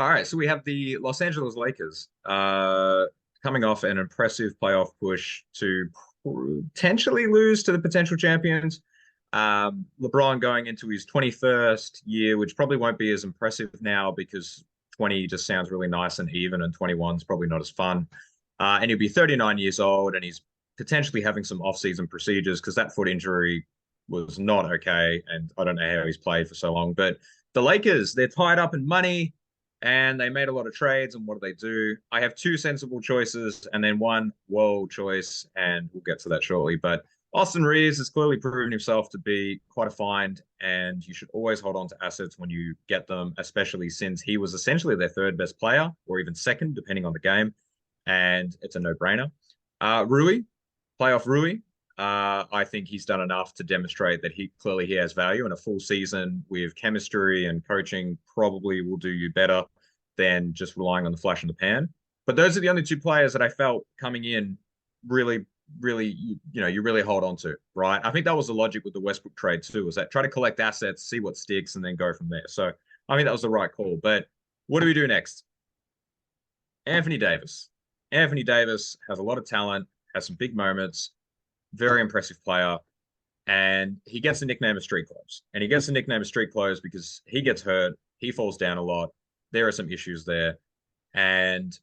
All right, so we have the Los Angeles Lakers coming off an impressive playoff push to potentially lose to the potential champions. LeBron going into his 21st year, which probably won't be as impressive now because 20 just sounds really nice and even, and 21 is probably not as fun. And he'll be 39 years old, and he's potentially having some off-season procedures because that foot injury was not okay, and I don't know how he's played for so long. But the Lakers, they're tied up in money and they made a lot of trades. And what do? I have two sensible choices and then one whoa choice, and we'll get to that shortly. But Austin Reeves has clearly proven himself to be quite a find, and you should always hold on to assets when you get them, especially since he was essentially their third best player or even second, depending on the game. And it's a no-brainer. Rui, playoff Rui, I think he's done enough to demonstrate that he has value, and a full season with chemistry and coaching probably will do you better than just relying on the flash in the pan. But those are the only two players that I felt coming in really, really, you really hold on to, right? I think that was the logic with the Westbrook trade too, was that try to collect assets, see what sticks, and then go from there. So I think that was the right call. But what do we do next? Anthony Davis. Anthony Davis has a lot of talent, has some big moments, very impressive player, and he gets the nickname of Street Clothes. And he gets the nickname of Street Clothes because he gets hurt, he falls down a lot. There are some issues there, and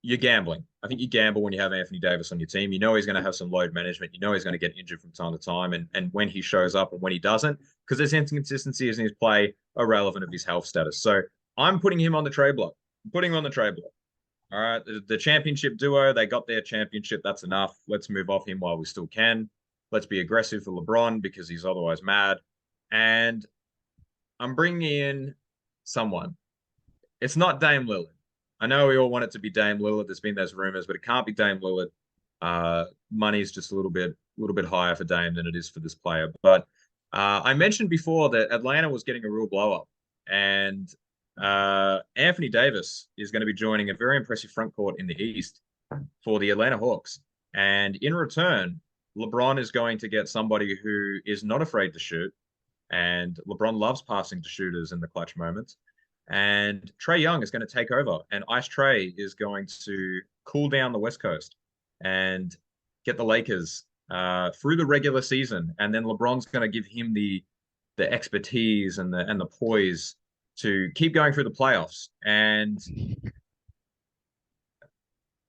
you're gambling. I think you gamble when you have Anthony Davis on your team. You know he's going to have some load management. You know he's going to get injured from time to time, and when he shows up and when he doesn't, because there's inconsistencies in his play irrelevant of his health status. So I'm putting him on the trade block. I'm putting him on the trade block. All right, the championship duo, they got their championship. That's enough. Let's move off him while we still can. Let's be aggressive for LeBron because he's otherwise mad. And I'm bringing in someone. It's not Dame Lillard. I know we all want it to be Dame Lillard. There's been those rumors, but it can't be Dame Lillard. Money's just a little bit higher for Dame than it is for this player. But I mentioned before that Atlanta was getting a real blow up, and Anthony Davis is going to be joining a very impressive front court in the East for the Atlanta Hawks. And in return, LeBron is going to get somebody who is not afraid to shoot. And LeBron loves passing to shooters in the clutch moments. And Trae Young is going to take over. And Ice Trae is going to cool down the West Coast and get the Lakers through the regular season. And then LeBron's going to give him the expertise and the poise to keep going through the playoffs. And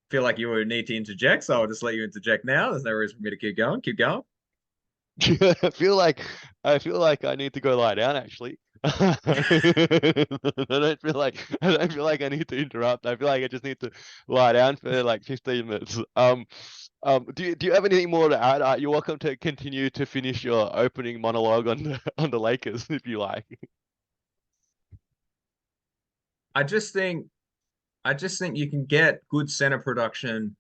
feel like you would need to interject, so I'll just let you interject now. There's no reason for me to keep going. Keep going. I feel like I need to go lie down actually. I don't feel like I need to interrupt. I feel like I just need to lie down for like 15 minutes. Do you have anything more to add? You're welcome to continue to finish your opening monologue on the Lakers if you like. I just think you can get good center production,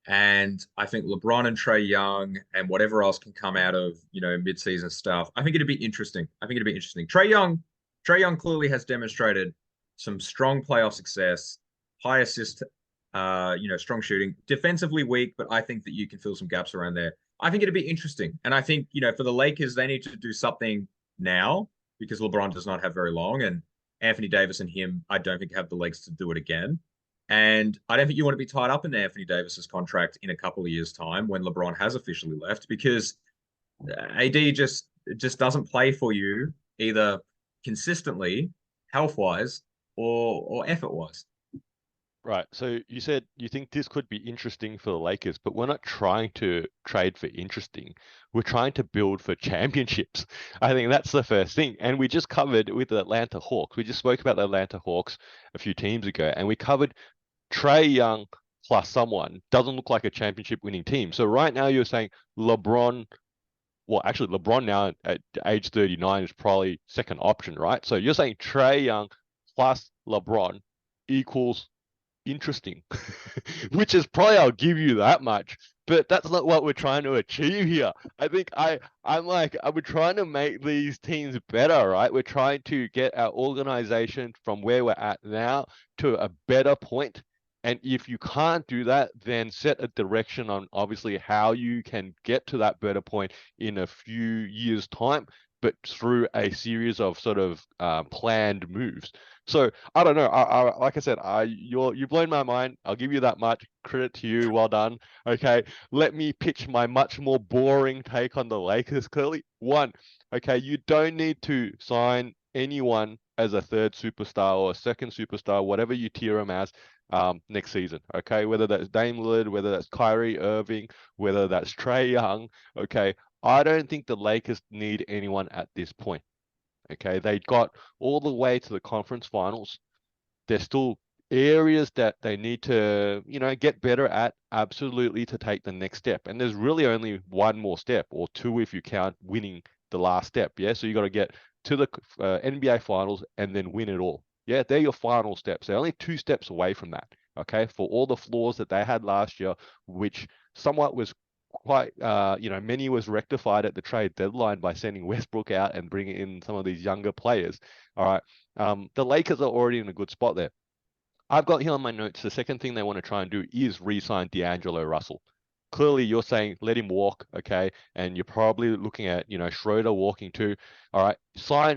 and I think LeBron and Trae Young and whatever else can come out of mid-season stuff. I think it'd be interesting. Trae Young clearly has demonstrated some strong playoff success, high assist, strong shooting, defensively weak, but I think that you can fill some gaps around there. I think it'd be interesting, and I think for the Lakers they need to do something now because LeBron does not have very long, and Anthony Davis and him, I don't think have the legs to do it again. And I don't think you want to be tied up in Anthony Davis's contract in a couple of years' time when LeBron has officially left, because AD just doesn't play for you either consistently, health wise, or effort wise. Right. So you said you think this could be interesting for the Lakers, but we're not trying to trade for interesting. We're trying to build for championships. I think that's the first thing. And we just covered with the Atlanta Hawks. We just spoke about the Atlanta Hawks a few teams ago, and we covered Trae Young plus someone doesn't look like a championship winning team. So right now you're saying LeBron, well, actually LeBron now at age 39 is probably second option, right? So you're saying Trae Young plus LeBron equals interesting, which is probably I'll give you that much, but that's not what we're trying to achieve here. I think we're trying to make these teams better, right? We're trying to get our organization from where we're at now to a better point. And if you can't do that, then set a direction on obviously how you can get to that better point in a few years' time. but through a series of sort of planned moves. So I don't know. Like I said, you've blown my mind. I'll give you that much credit to you. Well done. Okay, let me pitch my much more boring take on the Lakers. Clearly, one, okay, you don't need to sign anyone as a third superstar or a second superstar, whatever you tier them as, next season. Okay, whether that's Dame Lillard, whether that's Kyrie Irving, whether that's Trae Young. Okay, I don't think the Lakers need anyone at this point. Okay, they got all the way to the conference finals. There's still areas that they need to, get better at, absolutely, to take the next step. And there's really only one more step, or two if you count winning the last step. Yeah, so you got to get to the NBA finals and then win it all. Yeah, they're your final steps. They're only 2 steps away from that. Okay, for all the flaws that they had last year, which somewhat was quite, many was rectified at the trade deadline by sending Westbrook out and bringing in some of these younger players. All right. The Lakers are already in a good spot there. I've got here on my notes, the second thing they want to try and do is re-sign D'Angelo Russell. Clearly, you're saying let him walk, okay? And you're probably looking at, Schroeder walking too. All right,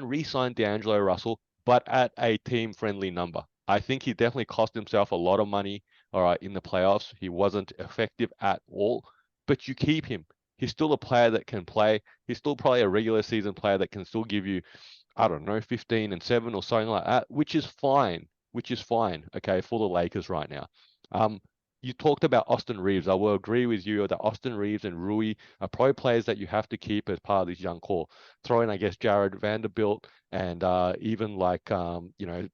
re-sign D'Angelo Russell, but at a team-friendly number. I think he definitely cost himself a lot of money, all right, in the playoffs. He wasn't effective at all, but you keep him. He's still a player that can play. He's still probably a regular season player that can still give you, I don't know, 15 and 7 or something like that, which is fine, okay, for the Lakers right now. You talked about Austin Reeves. I will agree with you that Austin Reeves and Rui are probably players that you have to keep as part of this young core. Throw in, I guess, Jared Vanderbilt and even like,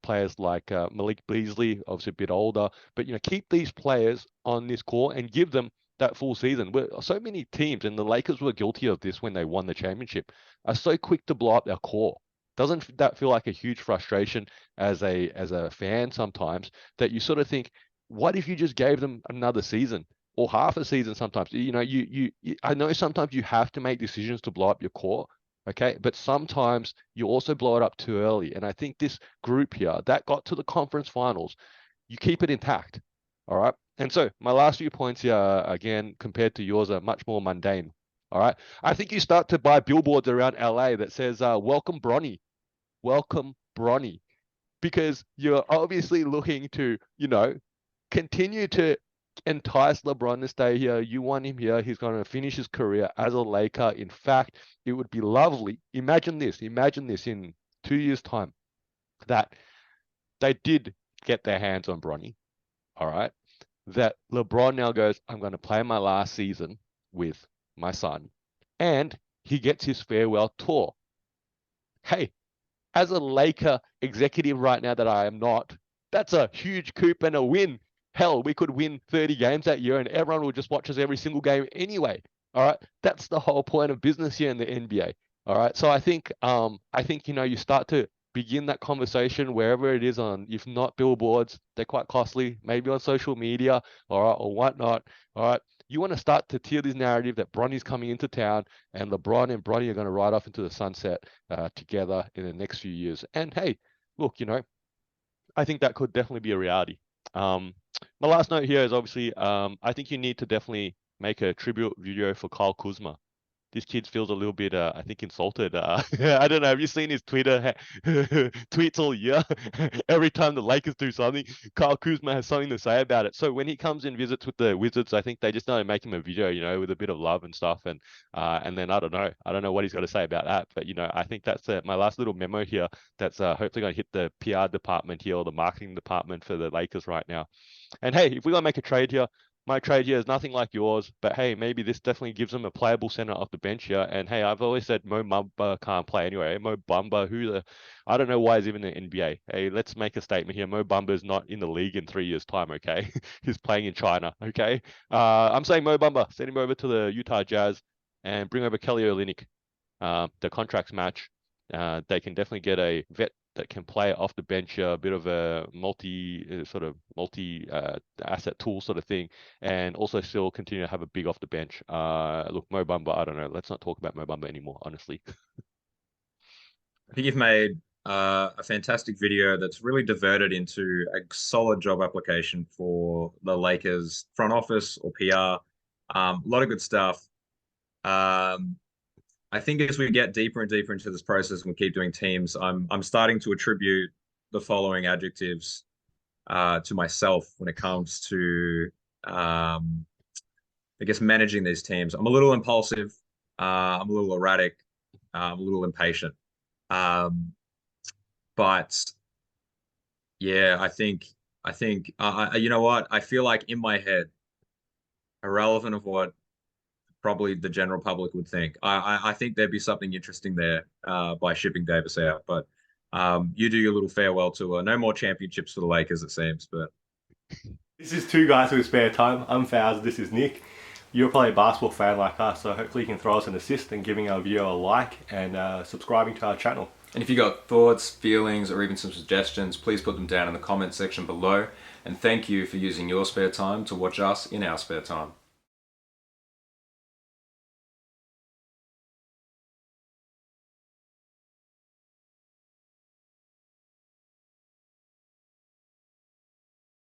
players like Malik Beasley, obviously a bit older. But, keep these players on this core and give them that full season. So many teams, and the Lakers were guilty of this when they won the championship, are so quick to blow up their core. Doesn't that feel like a huge frustration as a fan sometimes, that you sort of think, what if you just gave them another season or half a season sometimes? I know sometimes you have to make decisions to blow up your core, okay? But sometimes you also blow it up too early. And I think this group here that got to the conference finals, you keep it intact, all right? And so my last few points here, again, compared to yours, are much more mundane, all right? I think you start to buy billboards around LA that says, welcome Bronny, because you're obviously looking to, continue to entice LeBron to stay here. You want him here. He's going to finish his career as a Laker. In fact, it would be lovely. Imagine this in 2 years' time, that they did get their hands on Bronny. All right. That LeBron now goes, I'm going to play my last season with my son, and he gets his farewell tour. Hey, as a Laker executive right now that I am not, that's a huge coup and a win. Hell, we could win 30 games that year and everyone will just watch us every single game anyway. All right. That's the whole point of business here in the NBA. All right. So I think, you start to begin that conversation wherever it is on, if not billboards, they're quite costly, maybe on social media, all right, or whatnot. All right. You want to start to tear this narrative that Bronny's coming into town and LeBron and Bronny are going to ride off into the sunset together in the next few years. And hey, look, I think that could definitely be a reality. My last note here is obviously, I think you need to definitely make a tribute video for Kyle Kuzma. This kid feels a little bit, I think, insulted. I don't know. Have you seen his Twitter tweets all year? Every time the Lakers do something, Kyle Kuzma has something to say about it. So when he comes and visits with the Wizards, I think they just need to make him a video, with a bit of love and stuff. And then I don't know what he's got to say about that. But I think that's my last little memo here. That's hopefully going to hit the PR department here, or the marketing department for the Lakers right now. And hey, if we're going to make a trade here, my trade here is nothing like yours, but hey, maybe this definitely gives them a playable center off the bench here. And hey, I've always said Mo Bamba can't play anyway. Mo Bamba, I don't know why he's even in the NBA. Hey, let's make a statement here. Mo Bamba is not in the league in 3 years' time, okay? He's playing in China, okay? I'm saying Mo Bamba, send him over to the Utah Jazz and bring over Kelly Olynyk. The contracts match. They can definitely get a vet that can play off the bench, a bit of a multi asset tool sort of thing, and also still continue to have a big off the bench. Look, Mo Bamba, I don't know. Let's not talk about Mo Bamba anymore, honestly. I think you've made a fantastic video that's really diverted into a solid job application for the Lakers front office or PR. A lot of good stuff. Um, I think as we get deeper and deeper into this process and we keep doing teams, I'm starting to attribute the following adjectives to myself when it comes to I guess managing these teams. I'm a little impulsive. I'm a little erratic. I'm a little impatient. Um, but yeah, I think you know what? I feel like in my head, irrelevant of what probably the general public would think. I think there'd be something interesting there by shipping Davis out. But you do your little farewell tour. No more championships for the Lakers, it seems. But This is two guys with spare time. I'm Faz, this is Nick. You're probably a basketball fan like us, so hopefully you can throw us an assist and giving our video a like and subscribing to our channel. And if you got thoughts, feelings, or even some suggestions, please put them down in the comment section below. And thank you for using your spare time to watch us in our spare time.